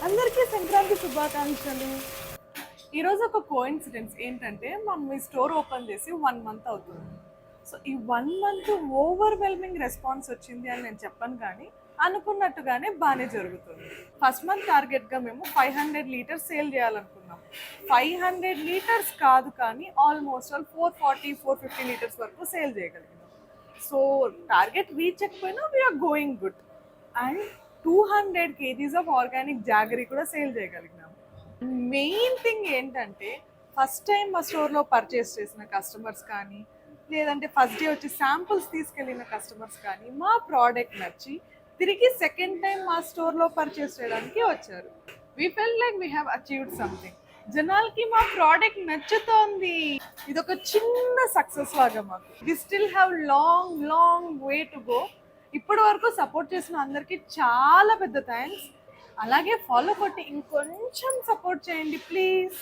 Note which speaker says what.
Speaker 1: అందరికీ సంక్రాంతి శుభాకాంక్షలు. ఈరోజు ఒక కోఇన్సిడెన్స్ ఏంటంటే మనం ఈ స్టోర్ ఓపెన్ చేసి 1 మంత్ అవుతుంది. సో ఈ 1 మంత్ ఓవర్వెల్మింగ్ రెస్పాన్స్ వచ్చింది అని నేను చెప్పను, కానీ అనుకున్నట్టుగానే బాగానే జరుగుతుంది. ఫస్ట్ మంత్ టార్గెట్గా మేము 500 లీటర్స్ సేల్ చేయాలనుకున్నాం. 500 లీటర్స్ కాదు, కానీ ఆల్మోస్ట్ 440-450 లీటర్స్ వరకు సేల్ చేయగలిగినాం. సో టార్గెట్ రీచ్ అయిపోయినా we're going good. And 200 kgs of organic jaggery కూడా సేల్ చేయగలిగినాం. మెయిన్ థింగ్ ఏంటంటే ఫస్ట్ టైం మా స్టోర్లో పర్చేస్ చేసిన కస్టమర్స్ కానీ, లేదంటే ఫస్ట్ డే వచ్చి శాంపుల్స్ తీసుకెళ్ళిన కస్టమర్స్ కానీ మా ప్రోడక్ట్ నచ్చి తిరిగి సెకండ్ టైం మా స్టోర్లో పర్చేస్ చేయడానికి వచ్చారు. We fell like we have achieved something. జనాలకి మా ప్రోడక్ట్ నచ్చుతోంది. ఇది ఒక చిన్న సక్సెస్ లాగా మాకు. We still have long long way to go. ఇప్పటి వరకు సపోర్ట్ చేసిన అందరికీ చాలా పెద్ద థ్యాంక్స్. అలాగే ఫాలో కొట్టి ఇంకొంచెం సపోర్ట్ చేయండి ప్లీజ్.